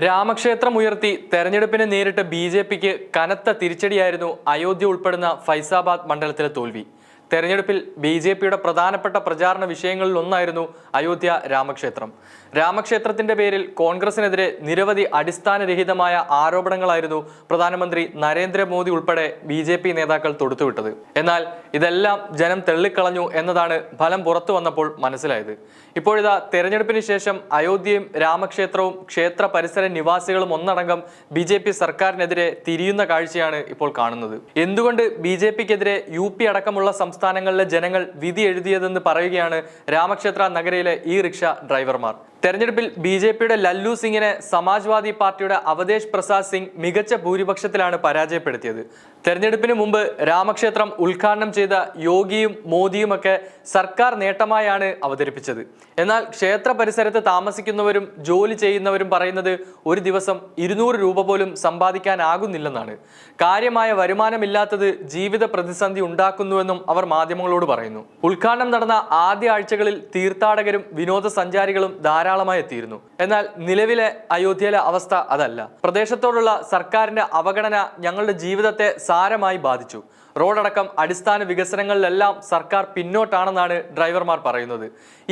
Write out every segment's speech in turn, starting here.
രാമക്ഷേത്രം ഉയർത്തി തെരഞ്ഞെടുപ്പിനെ നേരിട്ട് ബി.ജെ.പിക്ക് കനത്ത തിരിച്ചടിയായിരുന്നു അയോധ്യ ഉൾപ്പെടുന്ന ഫൈസാബാദ് മണ്ഡലത്തിലെ തോൽവി. തെരഞ്ഞെടുപ്പിൽ ബി.ജെ.പിയുടെ പ്രധാനപ്പെട്ട പ്രചാരണ വിഷയങ്ങളിൽ ഒന്നായിരുന്നു അയോധ്യ രാമക്ഷേത്രം. രാമക്ഷേത്രത്തിന്റെ പേരിൽ കോൺഗ്രസിനെതിരെ നിരവധി അടിസ്ഥാനരഹിതമായ ആരോപണങ്ങളായിരുന്നു പ്രധാനമന്ത്രി നരേന്ദ്രമോദി ഉൾപ്പെടെ ബി.ജെ.പി നേതാക്കൾ തൊടുത്തുവിട്ടത്. എന്നാൽ ഇതെല്ലാം ജനം തള്ളിക്കളഞ്ഞു എന്നതാണ് ഫലം പുറത്തു വന്നപ്പോൾ മനസ്സിലായത്. ഇപ്പോഴിതാ തെരഞ്ഞെടുപ്പിന് ശേഷം അയോധ്യയും രാമക്ഷേത്രവും ക്ഷേത്ര പരിസര നിവാസികളും ഒന്നടങ്കം ബി.ജെ.പി സർക്കാരിനെതിരെ തിരിയുന്ന കാഴ്ചയാണ് ഇപ്പോൾ കാണുന്നത്. എന്തുകൊണ്ട് ബി.ജെ.പിക്കെതിരെ യു.പി അടക്കമുള്ള സംസ്ഥാനങ്ങളിലെ ജനങ്ങൾ വിധി എഴുതിയതെന്ന് പറയുകയാണ് രാമക്ഷേത്ര നഗരയിലെ ഈ റിക്ഷ ഡ്രൈവർമാർ. തെരഞ്ഞെടുപ്പിൽ ബി.ജെ.പിയുടെ ലല്ലു സിംഗിനെ സമാജ്വാദി പാർട്ടിയുടെ അവധേഷ് പ്രസാദ് സിംഗ് മികച്ച ഭൂരിപക്ഷത്തിലാണ് പരാജയപ്പെടുത്തിയത്. തെരഞ്ഞെടുപ്പിന് മുമ്പ് രാമക്ഷേത്രം ഉദ്ഘാടനം ചെയ്ത യോഗിയും മോദിയുമൊക്കെ സർക്കാർ നേട്ടമായാണ് അവതരിപ്പിച്ചത്. എന്നാൽ ക്ഷേത്ര പരിസരത്ത് താമസിക്കുന്നവരും ജോലി ചെയ്യുന്നവരും പറയുന്നത് ഒരു ദിവസം 200 രൂപ പോലും സമ്പാദിക്കാനാകുന്നില്ലെന്നാണ്. കാര്യമായ വരുമാനമില്ലാത്തത് ജീവിത പ്രതിസന്ധി ഉണ്ടാക്കുന്നുവെന്നും അവർ മാധ്യമങ്ങളോട് പറയുന്നു. ഉദ്ഘാടനം നടന്ന ആദ്യ ആഴ്ചകളിൽ തീർത്ഥാടകരും വിനോദസഞ്ചാരികളും ധാരാളമായി എത്തിയിരുന്നു. എന്നാൽ നിലവിലെ അയോധ്യയിലെ അവസ്ഥ അതല്ല. പ്രദേശത്തോടുള്ള സർക്കാരിന്റെ അവഗണന ഞങ്ങളുടെ ജീവിതത്തെ സാരമായി ബാധിച്ചു. റോഡടക്കം അടിസ്ഥാന വികസനങ്ങളിലെല്ലാം സർക്കാർ പിന്നോട്ടാണെന്നാണ് ഡ്രൈവർമാർ പറയുന്നത്.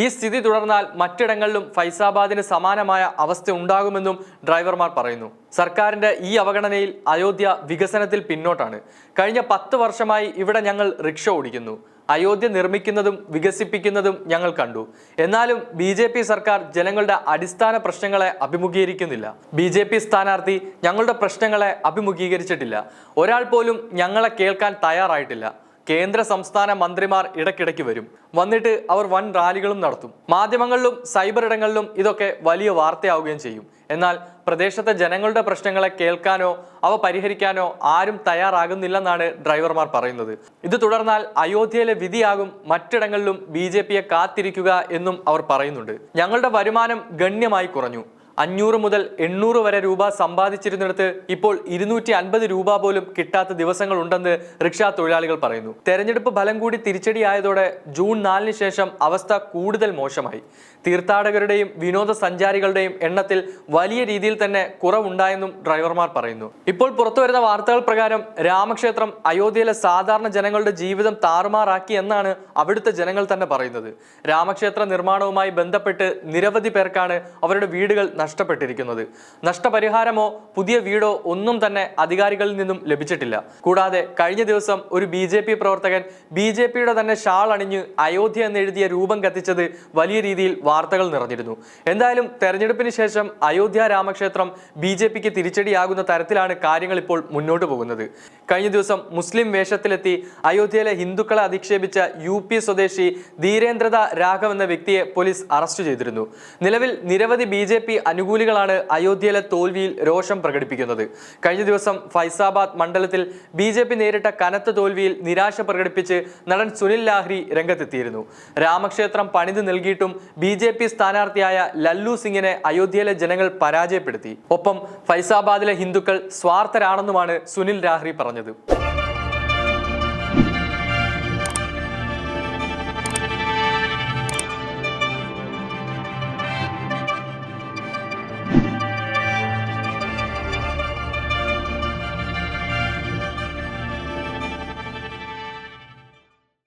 ഈ സ്ഥിതി തുടർന്നാൽ മറ്റിടങ്ങളിലും ഫൈസാബാദിന് സമാനമായ അവസ്ഥ ഉണ്ടാകുമെന്നും ഡ്രൈവർമാർ പറയുന്നു. സർക്കാരിന്റെ ഈ അവഗണനയിൽ അയോധ്യ വികസനത്തിൽ പിന്നോട്ടാണ്. കഴിഞ്ഞ 10 വർഷമായി ഇവിടെ ഞങ്ങൾ റിക്ഷ ഓടിക്കുന്നു. അയോധ്യ നിർമ്മിക്കുന്നതും വികസിപ്പിക്കുന്നതും ഞങ്ങൾ കണ്ടു. എന്നാലും ബി.ജെ.പി സർക്കാർ ജനങ്ങളുടെ അടിസ്ഥാന പ്രശ്നങ്ങളെ അഭിമുഖീകരിക്കുന്നില്ല. ബി.ജെ.പി സ്ഥാനാർത്ഥി ഞങ്ങളുടെ പ്രശ്നങ്ങളെ അഭിമുഖീകരിച്ചിട്ടില്ല. ഒരാൾ പോലും ഞങ്ങളെ കേൾക്കാൻ തയ്യാറായിട്ടില്ല. കേന്ദ്ര സംസ്ഥാന മന്ത്രിമാർ ഇടയ്ക്കിടയ്ക്ക് വരും. വന്നിട്ട് അവർ വൻ റാലികളും നടത്തും. മാധ്യമങ്ങളിലും സൈബർ ഇടങ്ങളിലും ഇതൊക്കെ വലിയ വാർത്തയാവുകയും ചെയ്യും. എന്നാൽ പ്രദേശത്തെ ജനങ്ങളുടെ പ്രശ്നങ്ങളെ കേൾക്കാനോ അവ പരിഹരിക്കാനോ ആരും തയ്യാറാകുന്നില്ലെന്നാണ് ഡ്രൈവർമാർ പറയുന്നത്. ഇത് തുടർന്നാൽ അയോധ്യയിലെ വിധിയാകും മറ്റിടങ്ങളിലും ബി.ജെ.പിയെ കാത്തിരിക്കുക എന്നും അവർ പറയുന്നുണ്ട്. ഞങ്ങളുടെ വരുമാനം ഗണ്യമായി കുറഞ്ഞു. 500 മുതൽ 800 വരെ രൂപ സമ്പാദിച്ചിരുന്നിടത്ത് ഇപ്പോൾ 250 രൂപ പോലും കിട്ടാത്ത ദിവസങ്ങളുണ്ടെന്ന് റിക്ഷാ തൊഴിലാളികൾ പറയുന്നു. തെരഞ്ഞെടുപ്പ് ഫലം കൂടി തിരിച്ചടിയായതോടെ ജൂൺ 4-ന് ശേഷം അവസ്ഥ കൂടുതൽ മോശമായി. തീർത്ഥാടകരുടെയും വിനോദസഞ്ചാരികളുടെയും എണ്ണത്തിൽ വലിയ രീതിയിൽ തന്നെ കുറവുണ്ടായെന്നും ഡ്രൈവർമാർ പറയുന്നു. ഇപ്പോൾ പുറത്തുവരുന്ന വാർത്തകൾ പ്രകാരം രാമക്ഷേത്രം അയോധ്യയിലെ സാധാരണ ജനങ്ങളുടെ ജീവിതം താറുമാറാക്കി എന്നാണ് അവിടുത്തെ ജനങ്ങൾ തന്നെ പറയുന്നത്. രാമക്ഷേത്ര നിർമ്മാണവുമായി ബന്ധപ്പെട്ട് നിരവധി പേർക്കാണ് അവരുടെ വീടുകൾ നഷ്ടപ്പെട്ടിരിക്കുന്നത്. നഷ്ടപരിഹാരമോ പുതിയ വീടോ ഒന്നും തന്നെ അധികാരികളിൽ നിന്നും ലഭിച്ചിട്ടില്ല. കൂടാതെ കഴിഞ്ഞ ദിവസം ഒരു ബി.ജെ.പി പ്രവർത്തകൻ ബി.ജെ.പിയുടെ തന്നെ ഷാൾ അണിഞ്ഞ് അയോധ്യ എന്നെഴുതിയ രൂപം കത്തിച്ചത് വലിയ രീതിയിൽ വാർത്തകൾ നിറഞ്ഞിരുന്നു. എന്തായാലും തെരഞ്ഞെടുപ്പിന് ശേഷം അയോധ്യ രാമക്ഷേത്രം ബി.ജെ.പിക്ക് തിരിച്ചടിയാകുന്ന തരത്തിലാണ് കാര്യങ്ങൾ ഇപ്പോൾ മുന്നോട്ട് പോകുന്നത്. കഴിഞ്ഞ ദിവസം മുസ്ലിം വേഷത്തിലെത്തി അയോധ്യയിലെ ഹിന്ദുക്കളെ അധിക്ഷേപിച്ച യു.പി സ്വദേശി ധീരേന്ദ്രദ രാഘവ് എന്ന വ്യക്തിയെ പോലീസ് അറസ്റ്റ് ചെയ്തിരുന്നു. നിലവിൽ നിരവധി ബി.ജെ.പി അനുകൂലികളാണ് അയോധ്യയിലെ തോൽവിയിൽ രോഷം പ്രകടിപ്പിക്കുന്നത്. കഴിഞ്ഞ ദിവസം ഫൈസാബാദ് മണ്ഡലത്തിൽ ബി.ജെ.പി നേരിട്ട കനത്ത തോൽവിയിൽ നിരാശ പ്രകടിപ്പിച്ച് നടൻ സുനിൽ ലാഹ്രി രംഗത്തെത്തിയിരുന്നു. രാമക്ഷേത്രം പണിത് നൽകിയിട്ടും ബി.ജെ.പി സ്ഥാനാർത്ഥിയായ ലല്ലു സിംഗിനെ അയോധ്യയിലെ ജനങ്ങൾ പരാജയപ്പെടുത്തി. ഒപ്പം ഫൈസാബാദിലെ ഹിന്ദുക്കൾ സ്വാർത്ഥരാണെന്നുമാണ് സുനിൽ ലാഹ്രി പറഞ്ഞത്.